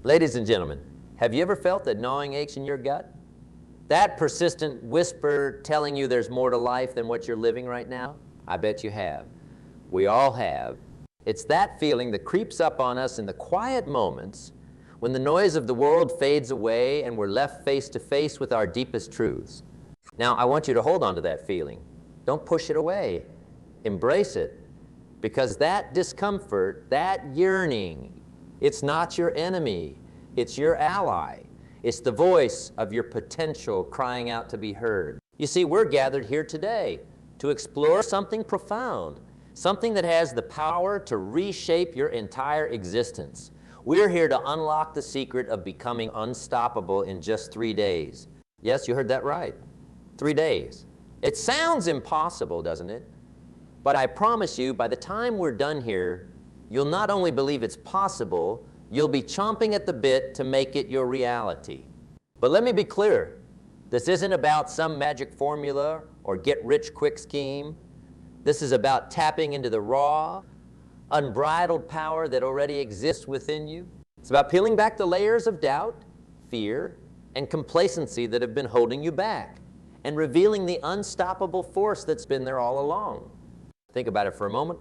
Ladies and gentlemen, have you ever felt that gnawing aches in your gut? That persistent whisper telling you there's more to life than what you're living right now? I bet you have. We all have. It's that feeling that creeps up on us in the quiet moments when the noise of the world fades away and we're left face to face with our deepest truths. Now, I want you to hold on to that feeling. Don't push it away. Embrace it. Because that discomfort, that yearning, it's not your enemy. It's your ally. It's the voice of your potential crying out to be heard. You see, we're gathered here today to explore something profound, something that has the power to reshape your entire existence. We're here to unlock the secret of becoming unstoppable in just 3 days. Yes, you heard that right. 3 days. It sounds impossible, doesn't it? But I promise you, by the time we're done here, you'll not only believe it's possible, you'll be chomping at the bit to make it your reality. But let me be clear. This isn't about some magic formula or get-rich-quick scheme. This is about tapping into the raw, unbridled power that already exists within you. It's about peeling back the layers of doubt, fear, and complacency that have been holding you back, and revealing the unstoppable force that's been there all along. Think about it for a moment.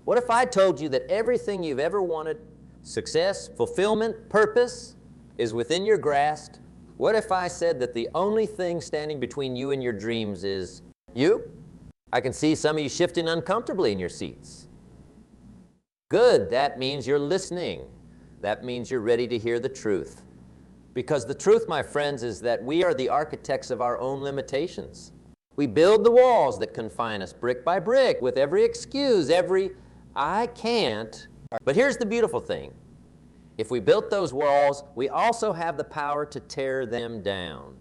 What if I told you that everything you've ever wanted, success, fulfillment, purpose, is within your grasp? What if I said that the only thing standing between you and your dreams is you? I can see some of you shifting uncomfortably in your seats. Good, that means you're listening. That means you're ready to hear the truth. Because the truth, my friends, is that we are the architects of our own limitations. We build the walls that confine us brick by brick with every excuse, every I can't. But here's the beautiful thing. If we built those walls, we also have the power to tear them down.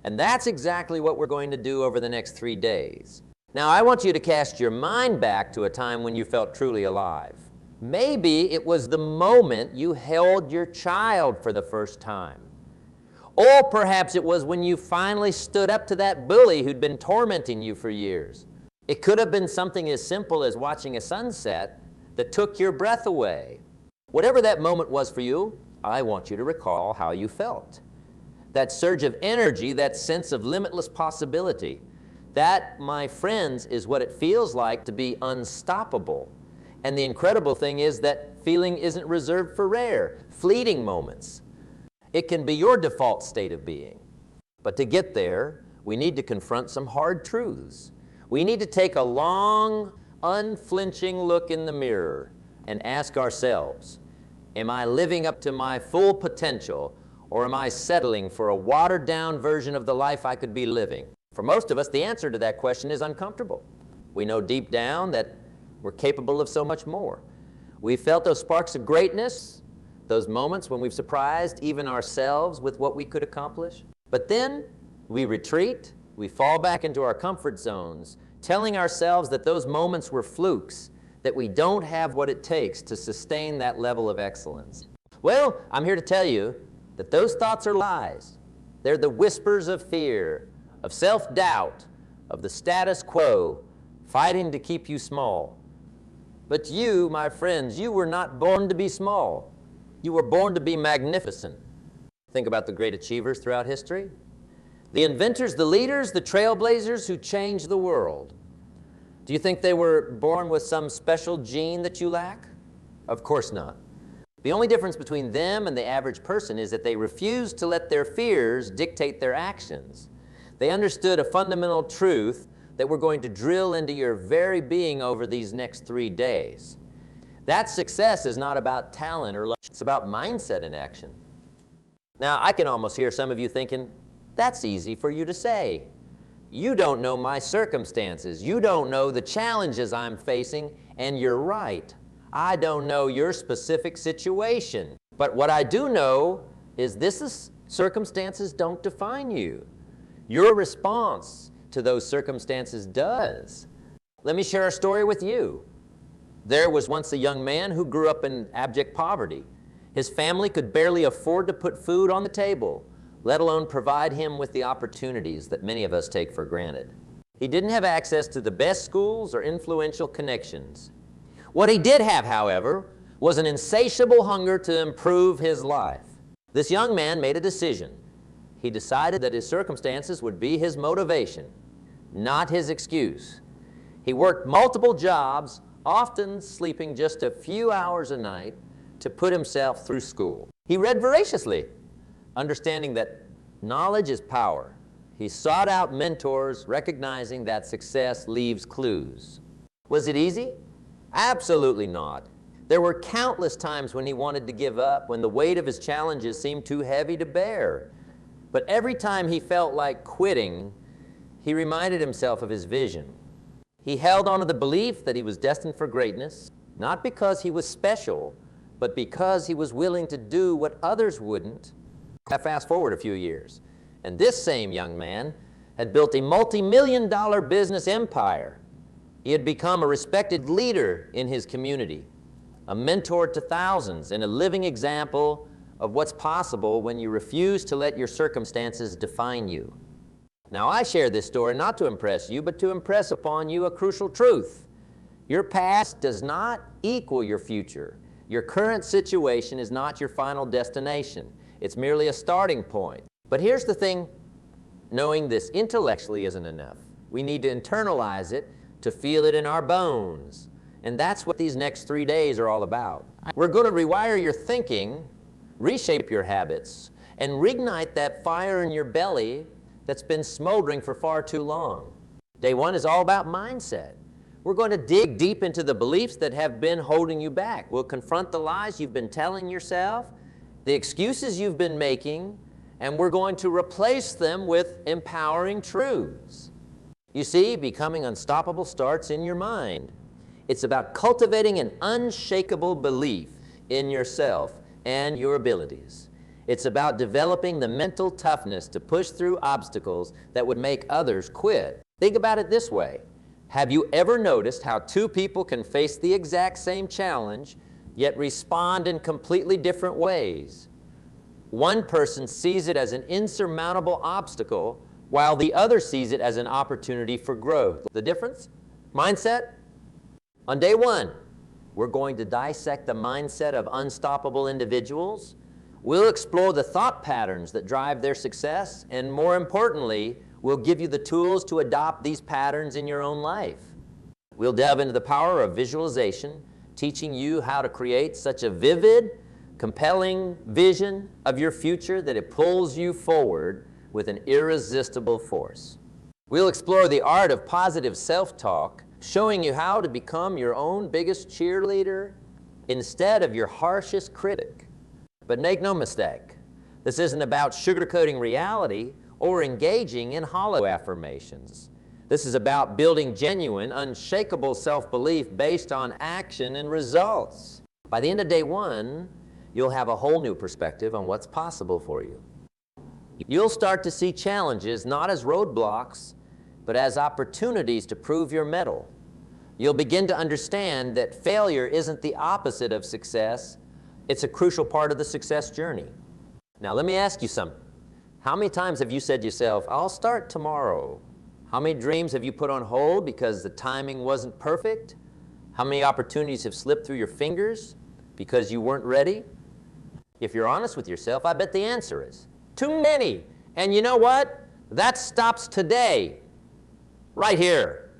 And that's exactly what we're going to do over the next 3 days. Now, I want you to cast your mind back to a time when you felt truly alive. Maybe it was the moment you held your child for the first time. Or perhaps it was when you finally stood up to that bully who'd been tormenting you for years. It could have been something as simple as watching a sunset that took your breath away. Whatever that moment was for you, I want you to recall how you felt. That surge of energy, that sense of limitless possibility, that, my friends, is what it feels like to be unstoppable. And the incredible thing is that feeling isn't reserved for rare, fleeting moments. It can be your default state of being. But to get there, we need to confront some hard truths. We need to take a long, unflinching look in the mirror and ask ourselves, am I living up to my full potential, or am I settling for a watered-down version of the life I could be living? For most of us, the answer to that question is uncomfortable. We know deep down that we're capable of so much more. We've felt those sparks of greatness, those moments when we've surprised even ourselves with what we could accomplish. But then we retreat, we fall back into our comfort zones, telling ourselves that those moments were flukes, that we don't have what it takes to sustain that level of excellence. Well, I'm here to tell you that those thoughts are lies. They're the whispers of fear, of self-doubt, of the status quo, fighting to keep you small. But you, my friends, you were not born to be small. You were born to be magnificent. Think about the great achievers throughout history. The inventors, the leaders, the trailblazers who changed the world. Do you think they were born with some special gene that you lack? Of course not. The only difference between them and the average person is that they refused to let their fears dictate their actions. They understood a fundamental truth that we're going to drill into your very being over these next 3 days. That success is not about talent or luck, it's about mindset in action. Now, I can almost hear some of you thinking, that's easy for you to say. You don't know my circumstances. You don't know the challenges I'm facing, and you're right. I don't know your specific situation. But what I do know is circumstances don't define you. Your response to those circumstances does. Let me share a story with you. There was once a young man who grew up in abject poverty. His family could barely afford to put food on the table, let alone provide him with the opportunities that many of us take for granted. He didn't have access to the best schools or influential connections. What he did have, however, was an insatiable hunger to improve his life. This young man made a decision. He decided that his circumstances would be his motivation, not his excuse. He worked multiple jobs, often sleeping just a few hours a night, to put himself through school. He read voraciously, understanding that knowledge is power. He sought out mentors, recognizing that success leaves clues. Was it easy? Absolutely not. There were countless times when he wanted to give up, when the weight of his challenges seemed too heavy to bear. But every time he felt like quitting, he reminded himself of his vision. He held on to the belief that he was destined for greatness, not because he was special, but because he was willing to do what others wouldn't. Fast forward a few years, and this same young man had built a multi-million-dollar business empire. He had become a respected leader in his community, a mentor to thousands, and a living example of what's possible when you refuse to let your circumstances define you. Now, I share this story not to impress you, but to impress upon you a crucial truth. Your past does not equal your future. Your current situation is not your final destination. It's merely a starting point. But here's the thing, knowing this intellectually isn't enough. We need to internalize it, to feel it in our bones. And that's what these next 3 days are all about. We're going to rewire your thinking, reshape your habits, and reignite that fire in your belly that's been smoldering for far too long. Day one is all about mindset. We're going to dig deep into the beliefs that have been holding you back. We'll confront the lies you've been telling yourself, the excuses you've been making, and we're going to replace them with empowering truths. You see, becoming unstoppable starts in your mind. It's about cultivating an unshakable belief in yourself and your abilities. It's about developing the mental toughness to push through obstacles that would make others quit. Think about it this way. Have you ever noticed how two people can face the exact same challenge, yet respond in completely different ways? One person sees it as an insurmountable obstacle, while the other sees it as an opportunity for growth. The difference? Mindset? On day one, we're going to dissect the mindset of unstoppable individuals. We'll explore the thought patterns that drive their success, and more importantly, we'll give you the tools to adopt these patterns in your own life. We'll delve into the power of visualization, teaching you how to create such a vivid, compelling vision of your future that it pulls you forward with an irresistible force. We'll explore the art of positive self-talk, showing you how to become your own biggest cheerleader instead of your harshest critic. But make no mistake, this isn't about sugarcoating reality or engaging in hollow affirmations. This is about building genuine, unshakable self-belief based on action and results. By the end of day one, you'll have a whole new perspective on what's possible for you. You'll start to see challenges not as roadblocks, but as opportunities to prove your mettle. You'll begin to understand that failure isn't the opposite of success. It's a crucial part of the success journey. Now, let me ask you something. How many times have you said to yourself, I'll start tomorrow? How many dreams have you put on hold because the timing wasn't perfect? How many opportunities have slipped through your fingers because you weren't ready? If you're honest with yourself, I bet the answer is too many. And you know what? That stops today, right here,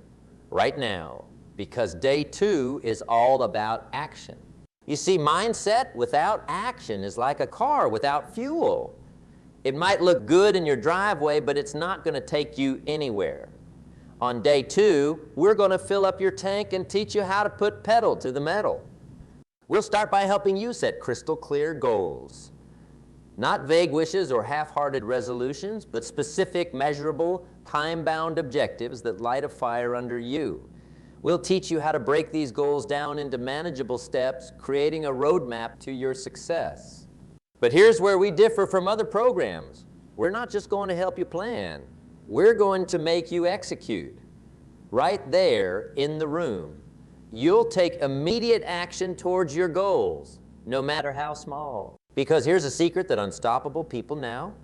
right now, because day two is all about action. You see, mindset without action is like a car without fuel. It might look good in your driveway, but it's not going to take you anywhere. On day two, we're going to fill up your tank and teach you how to put pedal to the metal. We'll start by helping you set crystal clear goals. Not vague wishes or half-hearted resolutions, but specific, measurable, time-bound objectives that light a fire under you. We'll teach you how to break these goals down into manageable steps, creating a roadmap to your success. But here's where we differ from other programs. We're not just going to help you plan. We're going to make you execute. Right there in the room. You'll take immediate action towards your goals, no matter how small. Because here's a secret that unstoppable people now.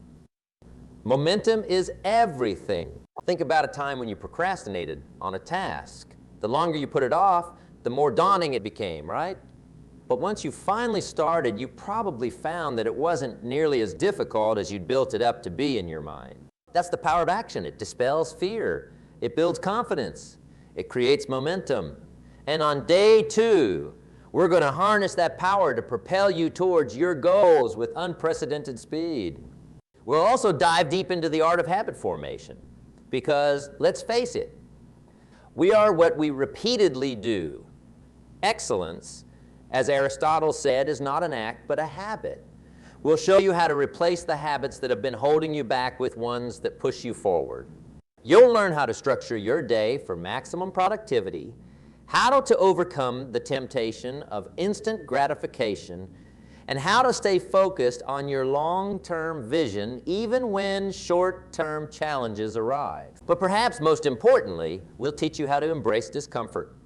Momentum is everything. Think about a time when you procrastinated on a task. The longer you put it off, the more daunting it became, right? But once you finally started, you probably found that it wasn't nearly as difficult as you'd built it up to be in your mind. That's the power of action. It dispels fear. It builds confidence. It creates momentum. And on day 2, we're going to harness that power to propel you towards your goals with unprecedented speed. We'll also dive deep into the art of habit formation because, let's face it, we are what we repeatedly do. Excellence, as Aristotle said, is not an act but a habit. We'll show you how to replace the habits that have been holding you back with ones that push you forward. You'll learn how to structure your day for maximum productivity, how to overcome the temptation of instant gratification, and how to stay focused on your long-term vision even when short-term challenges arrive. But perhaps most importantly, we'll teach you how to embrace discomfort,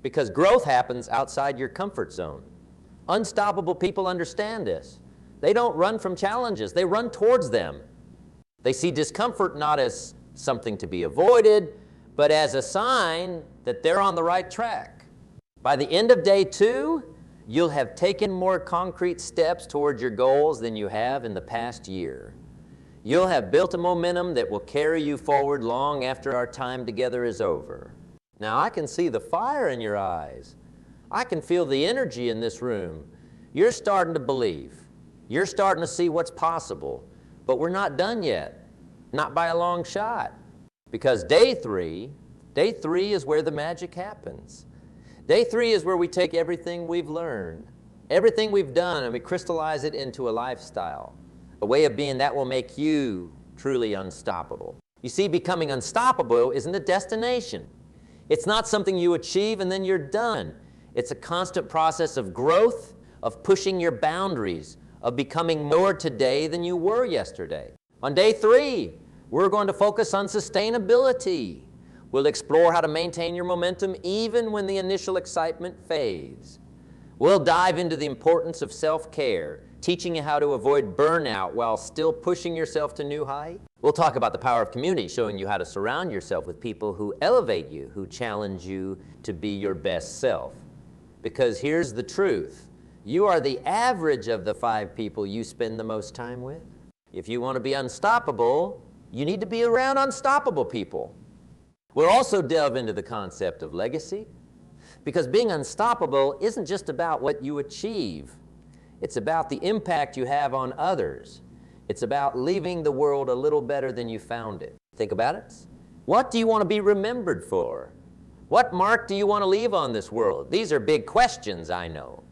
because growth happens outside your comfort zone. Unstoppable people understand this. They don't run from challenges, they run towards them. They see discomfort not as something to be avoided, but as a sign that they're on the right track. By the end of day 2, you'll have taken more concrete steps towards your goals than you have in the past year. You'll have built a momentum that will carry you forward long after our time together is over. Now, I can see the fire in your eyes. I can feel the energy in this room. You're starting to believe. You're starting to see what's possible. But we're not done yet, not by a long shot. Because day 3 is where the magic happens. Day 3 is where we take everything we've learned, everything we've done, and we crystallize it into a lifestyle, a way of being that will make you truly unstoppable. You see, becoming unstoppable isn't a destination. It's not something you achieve and then you're done. It's a constant process of growth, of pushing your boundaries, of becoming more today than you were yesterday. On day 3, we're going to focus on sustainability. We'll explore how to maintain your momentum even when the initial excitement fades. We'll dive into the importance of self-care, teaching you how to avoid burnout while still pushing yourself to new heights. We'll talk about the power of community, showing you how to surround yourself with people who elevate you, who challenge you to be your best self. Because here's the truth. You are the average of the 5 people you spend the most time with. If you want to be unstoppable, you need to be around unstoppable people. We'll also delve into the concept of legacy, because being unstoppable isn't just about what you achieve. It's about the impact you have on others. It's about leaving the world a little better than you found it. Think about it. What do you want to be remembered for? What mark do you want to leave on this world? These are big questions, I know.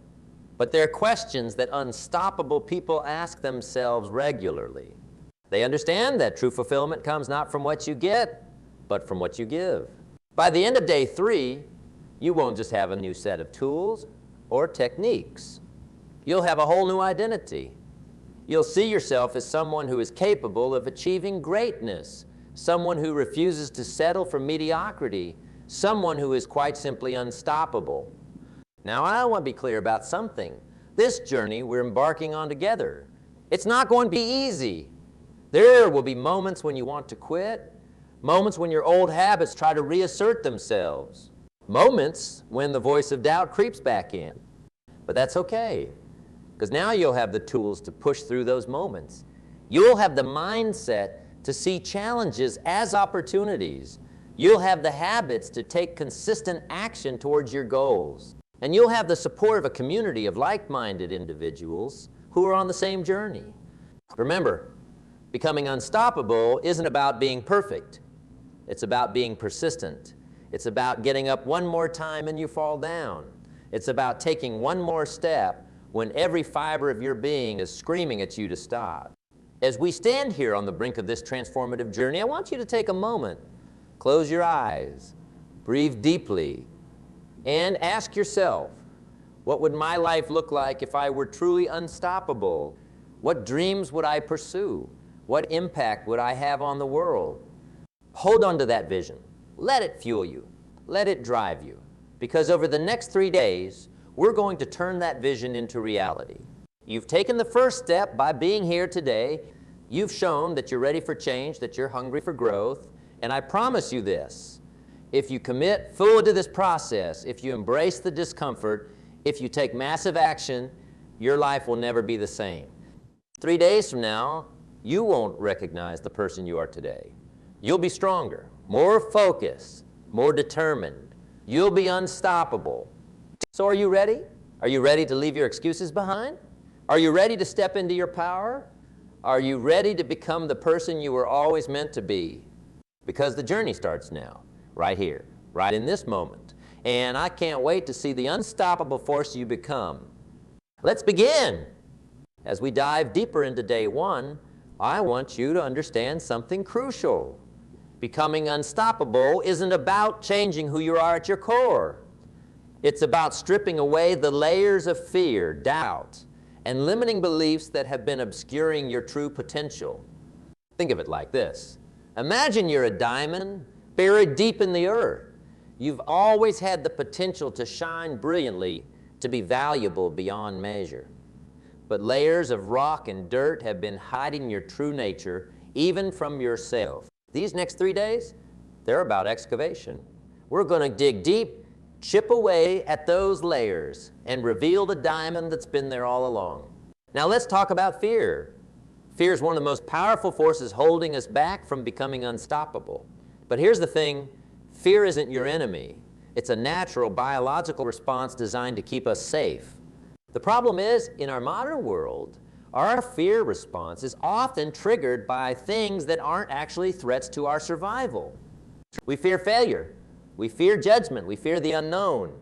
But they're questions that unstoppable people ask themselves regularly. They understand that true fulfillment comes not from what you get, but from what you give. By the end of day 3, you won't just have a new set of tools or techniques. You'll have a whole new identity. You'll see yourself as someone who is capable of achieving greatness, someone who refuses to settle for mediocrity, someone who is quite simply unstoppable. Now, I want to be clear about something. This journey we're embarking on together, it's not going to be easy. There will be moments when you want to quit, moments when your old habits try to reassert themselves, moments when the voice of doubt creeps back in. But that's okay, because now you'll have the tools to push through those moments. You'll have the mindset to see challenges as opportunities. You'll have the habits to take consistent action towards your goals. And you'll have the support of a community of like-minded individuals who are on the same journey. Remember, becoming unstoppable isn't about being perfect. It's about being persistent. It's about getting up one more time and you fall down. It's about taking one more step when every fiber of your being is screaming at you to stop. As we stand here on the brink of this transformative journey, I want you to take a moment, close your eyes, breathe deeply, and ask yourself, what would my life look like if I were truly unstoppable? What dreams would I pursue? What impact would I have on the world? Hold on to that vision. Let it fuel you. Let it drive you. Because over the next 3 days, we're going to turn that vision into reality. You've taken the first step by being here today. You've shown that you're ready for change, that you're hungry for growth. And I promise you this, if you commit fully to this process, if you embrace the discomfort, If you take massive action, your life will never be the same. 3 days from now, you won't recognize the person you are today. You'll be stronger, more focused, more determined. You'll be unstoppable. So are you ready? Are you ready to leave your excuses behind? Are you ready to step into your power? Are you ready to become the person you were always meant to be? Because the journey starts now, right here, right in this moment. And I can't wait to see the unstoppable force you become. Let's begin. As we dive deeper into day one, I want you to understand something crucial. Becoming unstoppable isn't about changing who you are at your core. It's about stripping away the layers of fear, doubt, and limiting beliefs that have been obscuring your true potential. Think of it like this. Imagine you're a diamond buried deep in the earth. You've always had the potential to shine brilliantly, to be valuable beyond measure. But layers of rock and dirt have been hiding your true nature, even from yourself. These next 3 days, they're about excavation. We're going to dig deep, chip away at those layers, and reveal the diamond that's been there all along. Now let's talk about fear. Fear is one of the most powerful forces holding us back from becoming unstoppable. But here's the thing, fear isn't your enemy. It's a natural biological response designed to keep us safe. The problem is, in our modern world, our fear response is often triggered by things that aren't actually threats to our survival. We fear failure. We fear judgment. We fear the unknown.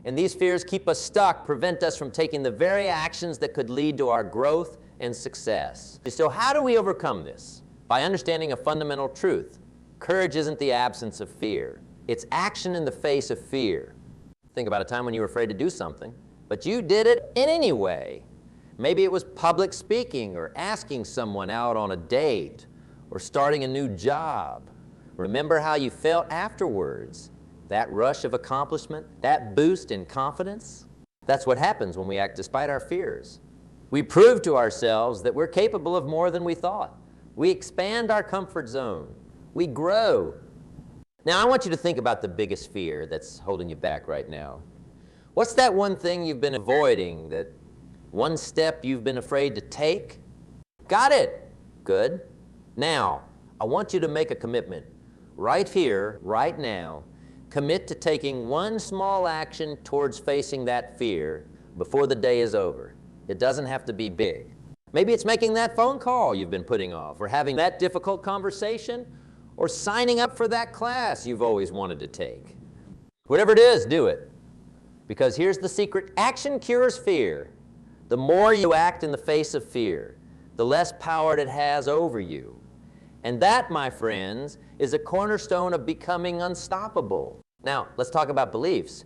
And these fears keep us stuck, prevent us from taking the very actions that could lead to our growth and success. So how do we overcome this? By understanding a fundamental truth. Courage isn't the absence of fear. It's action in the face of fear. Think about a time when you were afraid to do something, but you did it in any way. Maybe it was public speaking, or asking someone out on a date, or starting a new job. Remember how you felt afterwards? That rush of accomplishment, that boost in confidence? That's what happens when we act despite our fears. We prove to ourselves that we're capable of more than we thought. We expand our comfort zone. We grow. Now, I want you to think about the biggest fear that's holding you back right now. What's that one thing you've been avoiding, that one step you've been afraid to take? Got it. Good. Now, I want you to make a commitment. Right here, right now, commit to taking one small action towards facing that fear before the day is over. It doesn't have to be big. Maybe it's making that phone call you've been putting off, or having that difficult conversation, or signing up for that class you've always wanted to take. Whatever it is, do it. Because here's the secret. Action cures fear. The more you act in the face of fear, the less power it has over you. And that, my friends, is a cornerstone of becoming unstoppable. Now, let's talk about beliefs.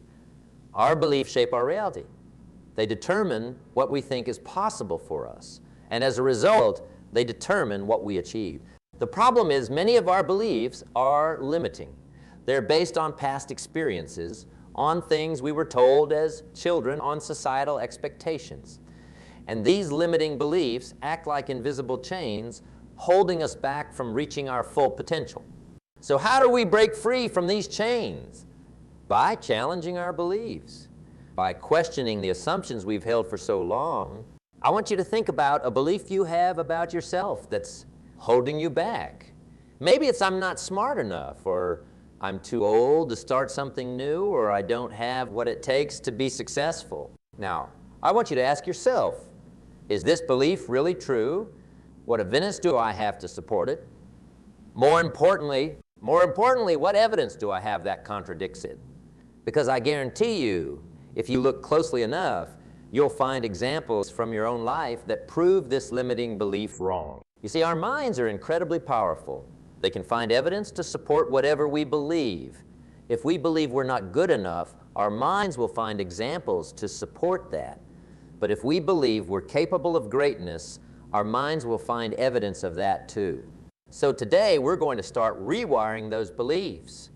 Our beliefs shape our reality. They determine what we think is possible for us. And as a result, they determine what we achieve. The problem is, many of our beliefs are limiting. They're based on past experiences, on things we were told as children, on societal expectations. And these limiting beliefs act like invisible chains, holding us back from reaching our full potential. So how do we break free from these chains? By challenging our beliefs, by questioning the assumptions we've held for so long. I want you to think about a belief you have about yourself that's holding you back. Maybe it's I'm not smart enough, or I'm too old to start something new, or I don't have what it takes to be successful. Now, I want you to ask yourself, is this belief really true? What evidence do I have to support it? More importantly, what evidence do I have that contradicts it? Because I guarantee you, if you look closely enough, you'll find examples from your own life that prove this limiting belief wrong. You see, our minds are incredibly powerful. They can find evidence to support whatever we believe. If we believe we're not good enough, our minds will find examples to support that. But if we believe we're capable of greatness, our minds will find evidence of that too. So today, we're going to start rewiring those beliefs.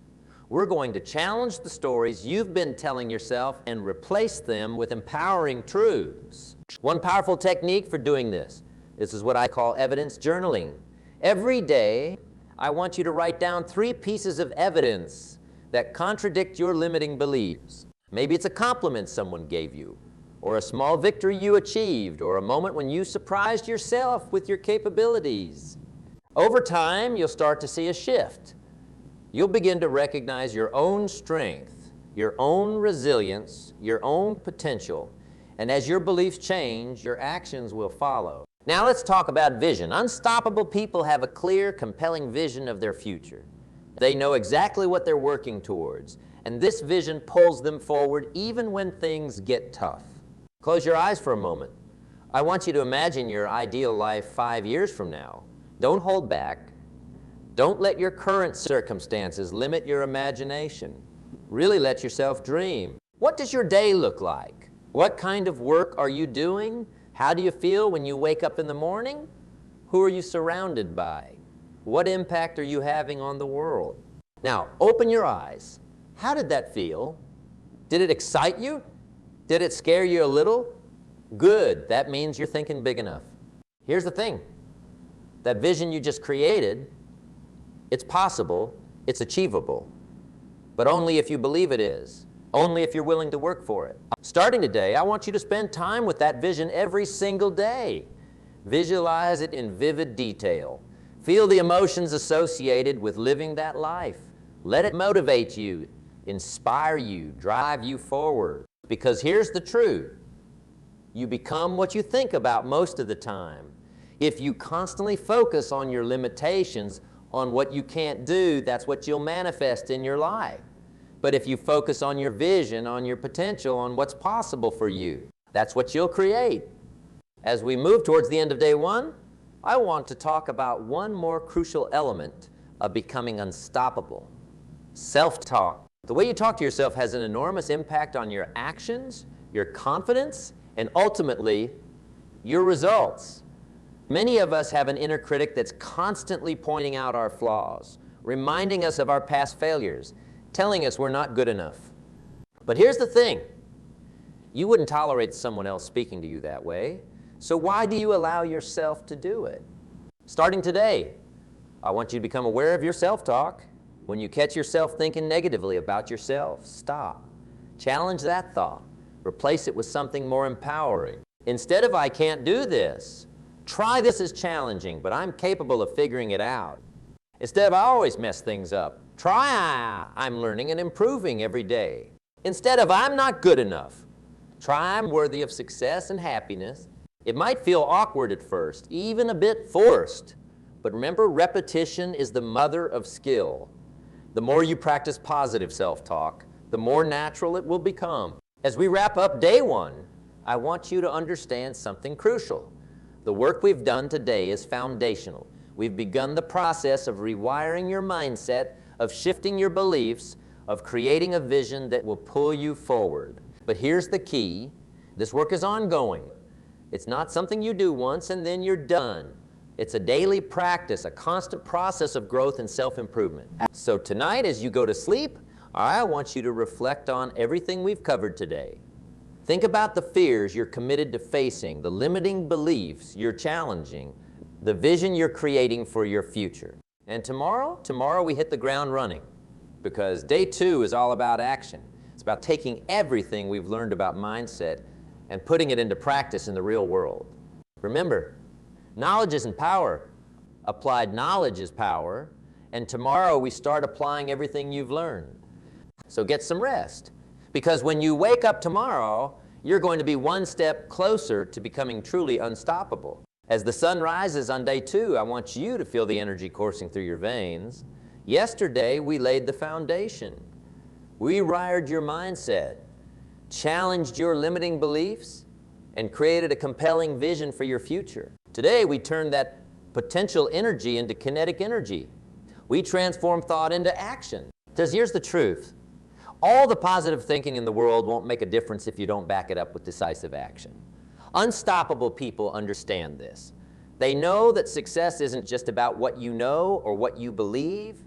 We're going to challenge the stories you've been telling yourself and replace them with empowering truths. One powerful technique for doing this is what I call evidence journaling. Every day, I want you to write down 3 pieces of evidence that contradict your limiting beliefs. Maybe it's a compliment someone gave you, or a small victory you achieved, or a moment when you surprised yourself with your capabilities. Over time, you'll start to see a shift. You'll begin to recognize your own strength, your own resilience, your own potential, and as your beliefs change, your actions will follow. Now let's talk about vision. Unstoppable people have a clear, compelling vision of their future. They know exactly what they're working towards, and this vision pulls them forward even when things get tough. Close your eyes for a moment. I want you to imagine your ideal life 5 years from now. Don't hold back. Don't let your current circumstances limit your imagination. Really let yourself dream. What does your day look like? What kind of work are you doing? How do you feel when you wake up in the morning? Who are you surrounded by? What impact are you having on the world? Now, open your eyes. How did that feel? Did it excite you? Did it scare you a little? Good. That means you're thinking big enough. Here's the thing. That vision you just created, it's possible, it's achievable, but only if you believe it is, only if you're willing to work for it. Starting today, I want you to spend time with that vision every single day. Visualize it in vivid detail. Feel the emotions associated with living that life. Let it motivate you, inspire you, drive you forward. Because here's the truth. You become what you think about most of the time. If you constantly focus on your limitations, on what you can't do, that's what you'll manifest in your life. But if you focus on your vision, on your potential, on what's possible for you, that's what you'll create. As we move towards the end of day one, I want to talk about one more crucial element of becoming unstoppable: self-talk. The way you talk to yourself has an enormous impact on your actions, your confidence, and ultimately, your results. Many of us have an inner critic that's constantly pointing out our flaws, reminding us of our past failures, telling us we're not good enough. But here's the thing. You wouldn't tolerate someone else speaking to you that way, so why do you allow yourself to do it? Starting today, I want you to become aware of your self-talk. When you catch yourself thinking negatively about yourself, stop. Challenge that thought. Replace it with something more empowering. Instead of "I can't do this," try "This is challenging, but I'm capable of figuring it out." Instead of "I always mess things up," try "I'm learning and improving every day." Instead of "I'm not good enough," try "I'm worthy of success and happiness." It might feel awkward at first, even a bit forced, but remember, repetition is the mother of skill. The more you practice positive self-talk, the more natural it will become. As we wrap up day one, I want you to understand something crucial. The work we've done today is foundational. We've begun the process of rewiring your mindset, of shifting your beliefs, of creating a vision that will pull you forward. But here's the key. This work is ongoing. It's not something you do once and then you're done. It's a daily practice, a constant process of growth and self-improvement. So tonight, as you go to sleep, I want you to reflect on everything we've covered today. Think about the fears you're committed to facing, the limiting beliefs you're challenging, the vision you're creating for your future. And tomorrow we hit the ground running, because day two is all about action. It's about taking everything we've learned about mindset and putting it into practice in the real world. Remember, knowledge isn't power. Applied knowledge is power. And tomorrow we start applying everything you've learned. So get some rest. Because when you wake up tomorrow, you're going to be one step closer to becoming truly unstoppable. As the sun rises on day two, I want you to feel the energy coursing through your veins. Yesterday, we laid the foundation. We rewired your mindset, challenged your limiting beliefs, and created a compelling vision for your future. Today, we turned that potential energy into kinetic energy. We transformed thought into action. Because here's the truth. All the positive thinking in the world won't make a difference if you don't back it up with decisive action. Unstoppable people understand this. They know that success isn't just about what you know or what you believe,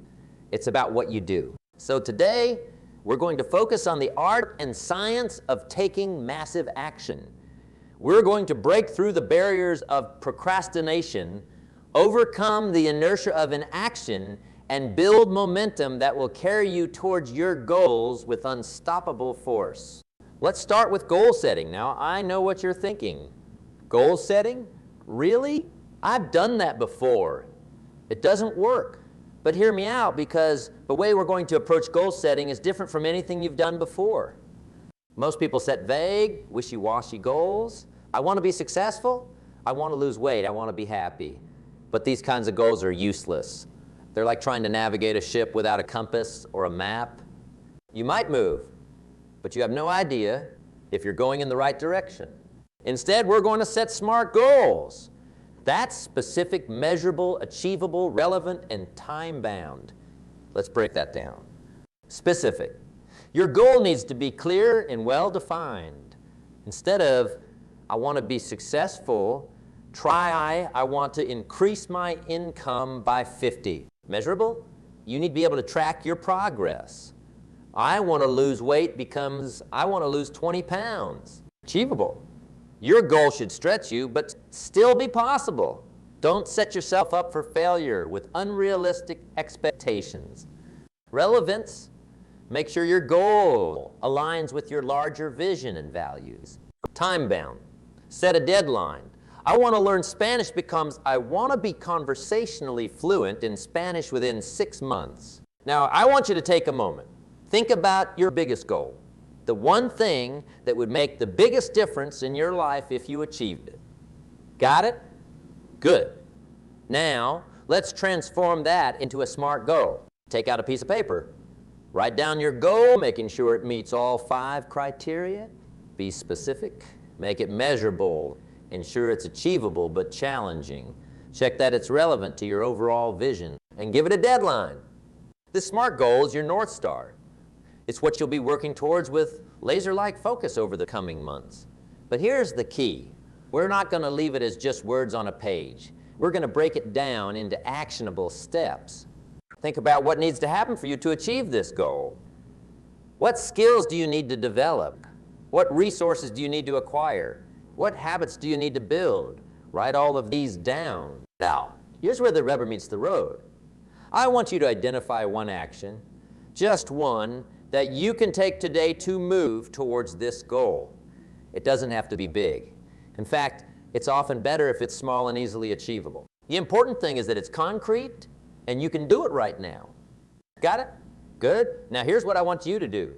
it's about what you do. So today, we're going to focus on the art and science of taking massive action. We're going to break through the barriers of procrastination, overcome the inertia of inaction, and build momentum that will carry you towards your goals with unstoppable force. Let's start with goal setting. Now, I know what you're thinking. Goal setting? Really? I've done that before. It doesn't work. But hear me out, because the way we're going to approach goal setting is different from anything you've done before. Most people set vague, wishy-washy goals. I want to be successful. I want to lose weight. I want to be happy. But these kinds of goals are useless. They're like trying to navigate a ship without a compass or a map. You might move, but you have no idea if you're going in the right direction. Instead, we're going to set SMART goals. That's specific, measurable, achievable, relevant, and time-bound. Let's break that down. Specific. Your goal needs to be clear and well-defined. Instead of, I want to be successful, try, I want to increase my income by 50. Measurable? You need to be able to track your progress. I want to lose weight becomes, I want to lose 20 pounds. Achievable. Your goal should stretch you, but still be possible. Don't set yourself up for failure with unrealistic expectations. Relevance. Make sure your goal aligns with your larger vision and values. Time-bound. Set a deadline. I want to learn Spanish becomes, I want to be conversationally fluent in Spanish within 6 months. Now, I want you to take a moment. Think about your biggest goal. The one thing that would make the biggest difference in your life if you achieved it. Got it? Good. Now, let's transform that into a SMART goal. Take out a piece of paper. Write down your goal, making sure it meets all 5 criteria. Be specific. Make it measurable. Ensure it's achievable but challenging. Check that it's relevant to your overall vision. And give it a deadline. This SMART goal is your North Star. It's what you'll be working towards with laser-like focus over the coming months. But here's the key. We're not going to leave it as just words on a page. We're going to break it down into actionable steps. Think about what needs to happen for you to achieve this goal. What skills do you need to develop? What resources do you need to acquire? What habits do you need to build? Write all of these down. Now, here's where the rubber meets the road. I want you to identify one action, just one, that you can take today to move towards this goal. It doesn't have to be big. In fact, it's often better if it's small and easily achievable. The important thing is that it's concrete and you can do it right now. Got it? Good. Now here's what I want you to do.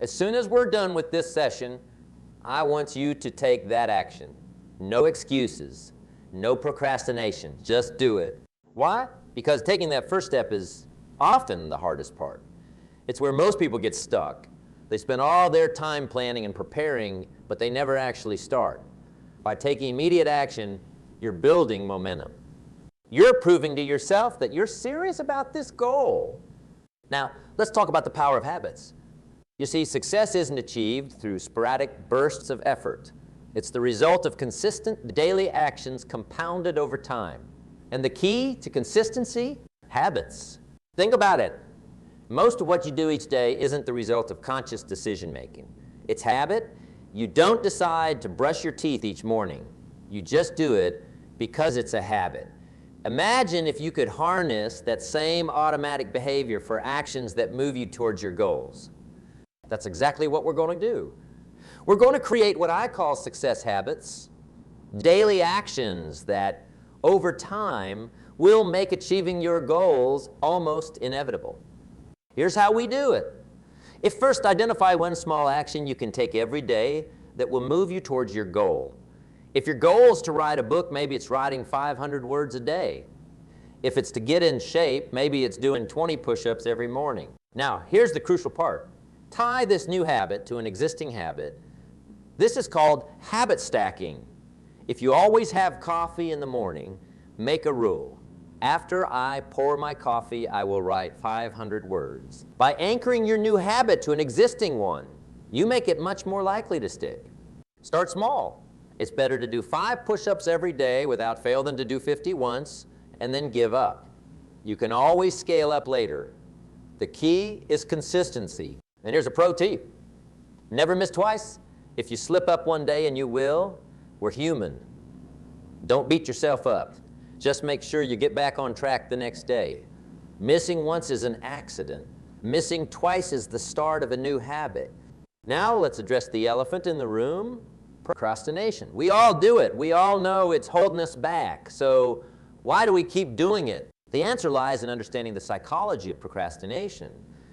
As soon as we're done with this session, I want you to take that action. No excuses, no procrastination, just do it. Why? Because taking that first step is often the hardest part. It's where most people get stuck. They spend all their time planning and preparing, but they never actually start. By taking immediate action, you're building momentum. You're proving to yourself that you're serious about this goal. Now, let's talk about the power of habits. You see, success isn't achieved through sporadic bursts of effort. It's the result of consistent daily actions compounded over time. And the key to consistency? Habits. Think about it. Most of what you do each day isn't the result of conscious decision-making. It's habit. You don't decide to brush your teeth each morning. You just do it because it's a habit. Imagine if you could harness that same automatic behavior for actions that move you towards your goals. That's exactly what we're going to do. We're going to create what I call success habits, daily actions that, over time, will make achieving your goals almost inevitable. Here's how we do it. First, identify one small action you can take every day that will move you towards your goal. If your goal is to write a book, maybe it's writing 500 words a day. If it's to get in shape, maybe it's doing 20 push-ups every morning. Now, here's the crucial part. Tie this new habit to an existing habit. This is called habit stacking. If you always have coffee in the morning, make a rule. After I pour my coffee, I will write 500 words. By anchoring your new habit to an existing one, you make it much more likely to stick. Start small. It's better to do 5 push-ups every day without fail than to do 50 once and then give up. You can always scale up later. The key is consistency. And here's a pro tip. Never miss twice. If you slip up one day, and you will, we're human. Don't beat yourself up. Just make sure you get back on track the next day. Missing once is an accident. Missing twice is the start of a new habit. Now let's address the elephant in the room, procrastination. We all do it. We all know it's holding us back. So why do we keep doing it? The answer lies in understanding the psychology of procrastination.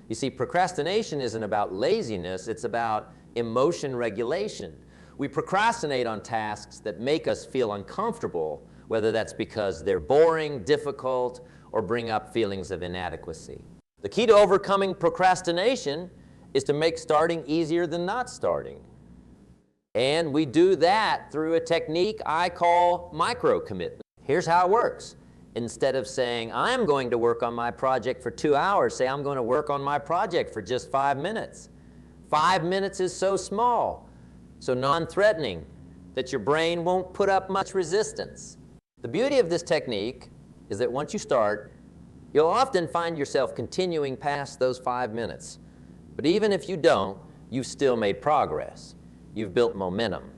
You see, procrastination isn't about laziness, it's about emotion regulation. We procrastinate on tasks that make us feel uncomfortable, whether that's because they're boring, difficult, or bring up feelings of inadequacy. The key to overcoming procrastination is to make starting easier than not starting. And we do that through a technique I call micro-commitment. Here's how it works. Instead of saying, I'm going to work on my project for 2 hours, say, I'm going to work on my project for just 5 minutes. 5 minutes is so small, so non-threatening, that your brain won't put up much resistance. The beauty of this technique is that once you start, you'll often find yourself continuing past those 5 minutes. But even if you don't, you've still made progress. You've built momentum.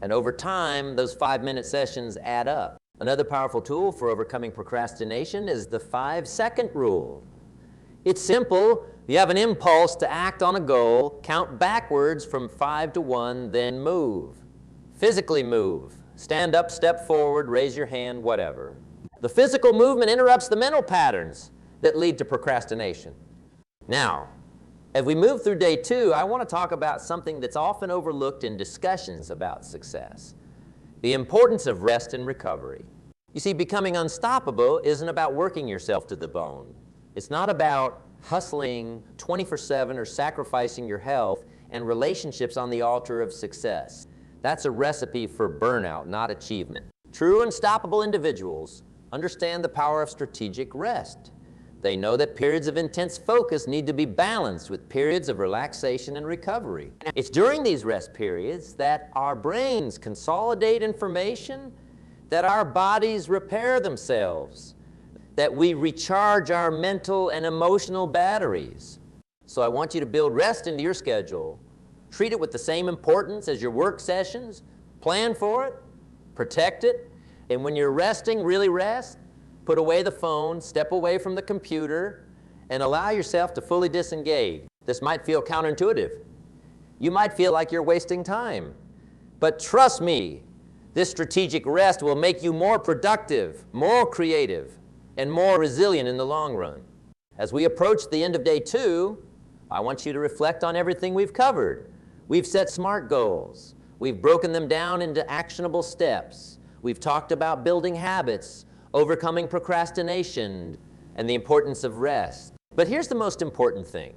And over time, those 5-minute sessions add up. Another powerful tool for overcoming procrastination is the 5-second rule. It's simple. You have an impulse to act on a goal, count backwards from 5 to 1, then move. Physically move. Stand up, step forward, raise your hand, whatever. The physical movement interrupts the mental patterns that lead to procrastination. Now, as we move through day 2, I want to talk about something that's often overlooked in discussions about success. The importance of rest and recovery. You see, becoming unstoppable isn't about working yourself to the bone. It's not about hustling 24/7 or sacrificing your health and relationships on the altar of success. That's a recipe for burnout, not achievement. True unstoppable individuals understand the power of strategic rest. They know that periods of intense focus need to be balanced with periods of relaxation and recovery. It's during these rest periods that our brains consolidate information, that our bodies repair themselves, that we recharge our mental and emotional batteries. So I want you to build rest into your schedule. Treat it with the same importance as your work sessions. Plan for it, protect it, and when you're resting, really rest. Put away the phone, step away from the computer, and allow yourself to fully disengage. This might feel counterintuitive. You might feel like you're wasting time. But trust me, this strategic rest will make you more productive, more creative, and more resilient in the long run. As we approach the end of day 2, I want you to reflect on everything we've covered. We've set SMART goals. We've broken them down into actionable steps. We've talked about building habits, overcoming procrastination, and the importance of rest. But here's the most important thing.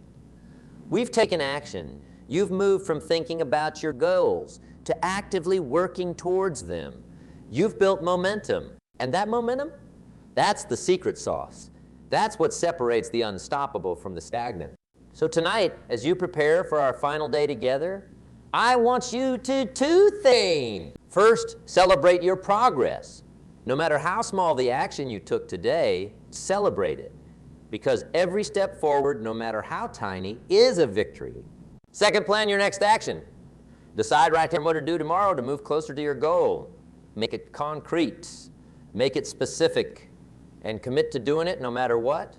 We've taken action. You've moved from thinking about your goals to actively working towards them. You've built momentum. And that momentum, that's the secret sauce. That's what separates the unstoppable from the stagnant. So tonight, as you prepare for our final day together, I want you to do 2 things. First, celebrate your progress. No matter how small the action you took today, celebrate it. Because every step forward, no matter how tiny, is a victory. Second, plan your next action. Decide right here what to do tomorrow to move closer to your goal. Make it concrete. Make it specific. And commit to doing it no matter what.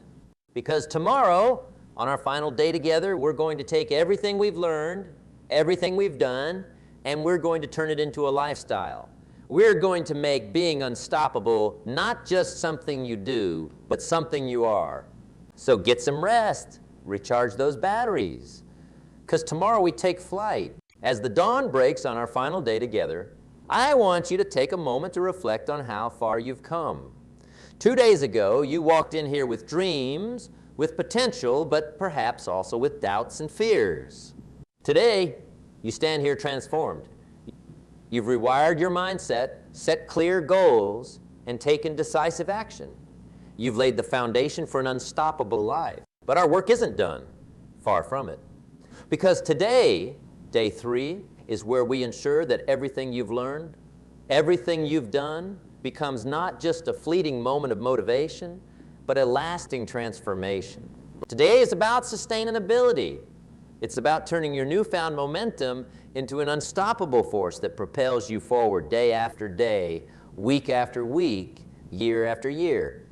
Because tomorrow, on our final day together, we're going to take everything we've learned, everything we've done, and we're going to turn it into a lifestyle. We're going to make being unstoppable not just something you do, but something you are. So get some rest, recharge those batteries. Because tomorrow we take flight. As the dawn breaks on our final day together, I want you to take a moment to reflect on how far you've come. 2 days ago, you walked in here with dreams, with potential, but perhaps also with doubts and fears. Today, you stand here transformed. You've rewired your mindset, set clear goals, and taken decisive action. You've laid the foundation for an unstoppable life. But our work isn't done. Far from it. Because today, day 3, is where we ensure that everything you've learned, everything you've done, becomes not just a fleeting moment of motivation, but a lasting transformation. Today is about sustainability. It's about turning your newfound momentum into an unstoppable force that propels you forward day after day, week after week, year after year.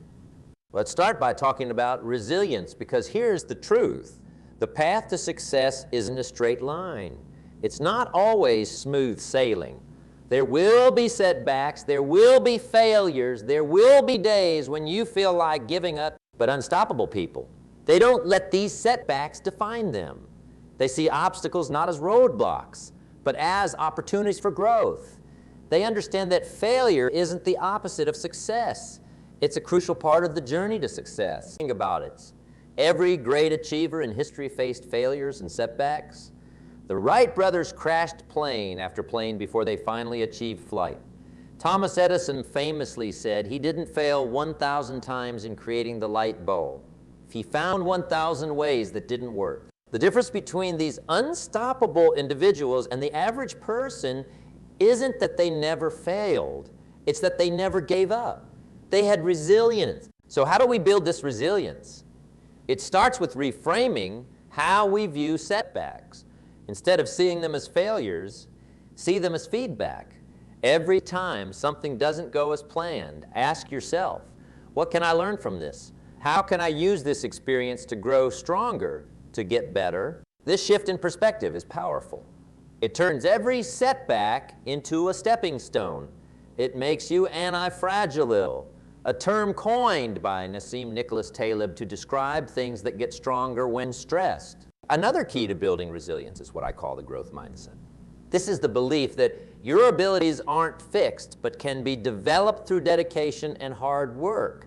Let's start by talking about resilience, because here's the truth. The path to success isn't a straight line. It's not always smooth sailing. There will be setbacks, there will be failures, there will be days when you feel like giving up. But unstoppable people, they don't let these setbacks define them. They see obstacles not as roadblocks, but as opportunities for growth. They understand that failure isn't the opposite of success. It's a crucial part of the journey to success. Think about it. Every great achiever in history faced failures and setbacks. The Wright brothers crashed plane after plane before they finally achieved flight. Thomas Edison famously said he didn't fail 1,000 times in creating the light bulb. He found 1,000 ways that didn't work. The difference between these unstoppable individuals and the average person isn't that they never failed. It's that they never gave up. They had resilience. So how do we build this resilience? It starts with reframing how we view setbacks. Instead of seeing them as failures, see them as feedback. Every time something doesn't go as planned, ask yourself, what can I learn from this? How can I use this experience to grow stronger, to get better? This shift in perspective is powerful. It turns every setback into a stepping stone. It makes you anti-fragile, a term coined by Nassim Nicholas Taleb to describe things that get stronger when stressed. Another key to building resilience is what I call the growth mindset. This is the belief that your abilities aren't fixed, but can be developed through dedication and hard work.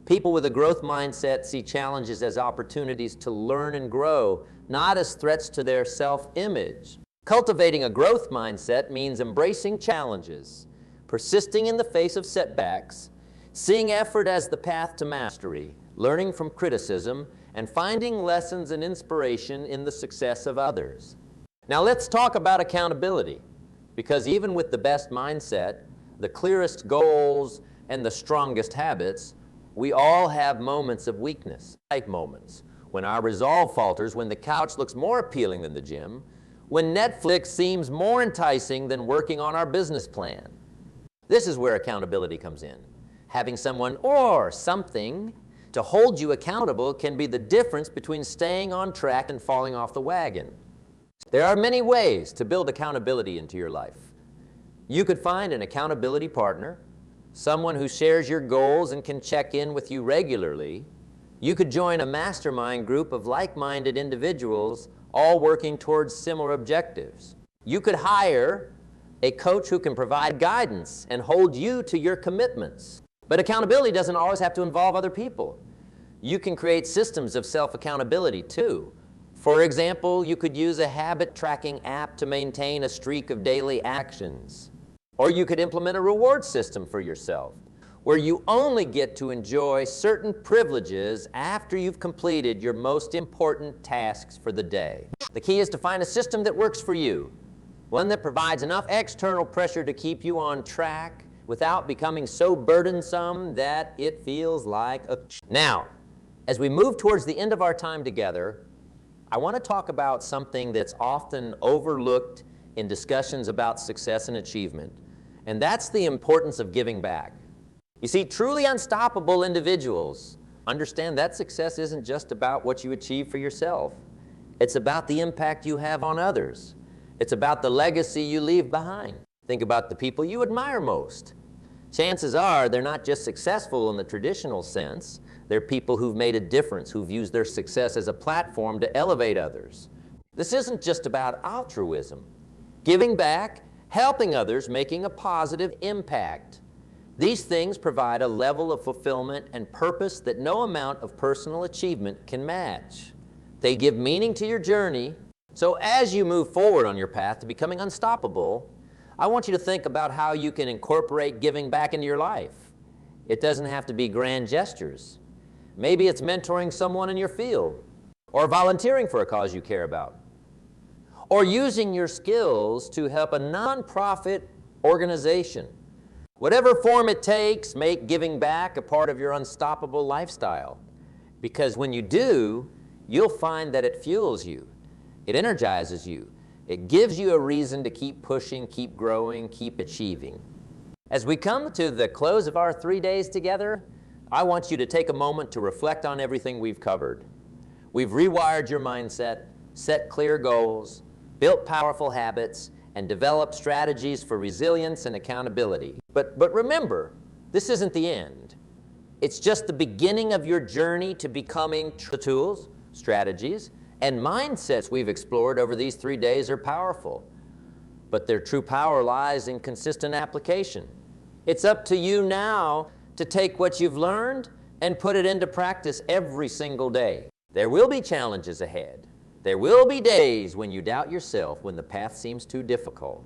People with a growth mindset see challenges as opportunities to learn and grow, not as threats to their self-image. Cultivating a growth mindset means embracing challenges, persisting in the face of setbacks, seeing effort as the path to mastery, learning from criticism, and finding lessons and inspiration in the success of others. Now let's talk about accountability, because even with the best mindset, the clearest goals, and the strongest habits, we all have moments of weakness, life moments, when our resolve falters, when the couch looks more appealing than the gym, when Netflix seems more enticing than working on our business plan. This is where accountability comes in. Having someone or something to hold you accountable can be the difference between staying on track and falling off the wagon. There are many ways to build accountability into your life. You could find an accountability partner, someone who shares your goals and can check in with you regularly. You could join a mastermind group of like-minded individuals all working towards similar objectives. You could hire a coach who can provide guidance and hold you to your commitments. But accountability doesn't always have to involve other people. You can create systems of self-accountability too. For example, you could use a habit tracking app to maintain a streak of daily actions. Or you could implement a reward system for yourself, where you only get to enjoy certain privileges after you've completed your most important tasks for the day. The key is to find a system that works for you, one that provides enough external pressure to keep you on track without becoming so burdensome that it feels like a... Now, as we move towards the end of our time together, I want to talk about something that's often overlooked in discussions about success and achievement, and that's the importance of giving back. You see, truly unstoppable individuals understand that success isn't just about what you achieve for yourself. It's about the impact you have on others. It's about the legacy you leave behind. Think about the people you admire most. Chances are they're not just successful in the traditional sense. They're people who've made a difference, who've used their success as a platform to elevate others. This isn't just about altruism. Giving back, helping others, making a positive impact. These things provide a level of fulfillment and purpose that no amount of personal achievement can match. They give meaning to your journey. So as you move forward on your path to becoming unstoppable, I want you to think about how you can incorporate giving back into your life. It doesn't have to be grand gestures. Maybe it's mentoring someone in your field, or volunteering for a cause you care about, or using your skills to help a nonprofit organization. Whatever form it takes, make giving back a part of your unstoppable lifestyle. Because when you do, you'll find that it fuels you. It energizes you. It gives you a reason to keep pushing, keep growing, keep achieving. As we come to the close of our 3 days together, I want you to take a moment to reflect on everything we've covered. We've rewired your mindset, set clear goals, built powerful habits, and developed strategies for resilience and accountability. But remember, this isn't the end. It's just the beginning of your journey to becoming the tools, strategies, and mindsets we've explored over these 3 days are powerful. But their true power lies in consistent application. It's up to you now to take what you've learned and put it into practice every single day. There will be challenges ahead. There will be days when you doubt yourself, when the path seems too difficult.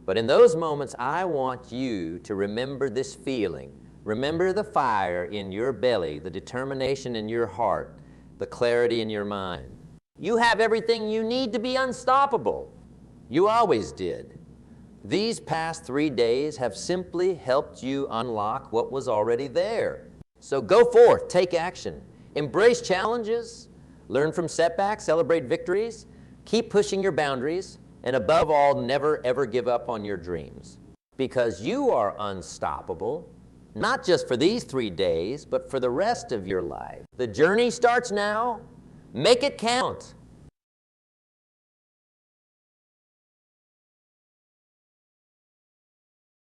But in those moments, I want you to remember this feeling. Remember the fire in your belly, the determination in your heart, the clarity in your mind. You have everything you need to be unstoppable. You always did. These past 3 days have simply helped you unlock what was already there. So go forth, take action, embrace challenges, learn from setbacks, celebrate victories, keep pushing your boundaries, and above all, never ever give up on your dreams. Because you are unstoppable, not just for these 3 days, but for the rest of your life. The journey starts now. Make it count.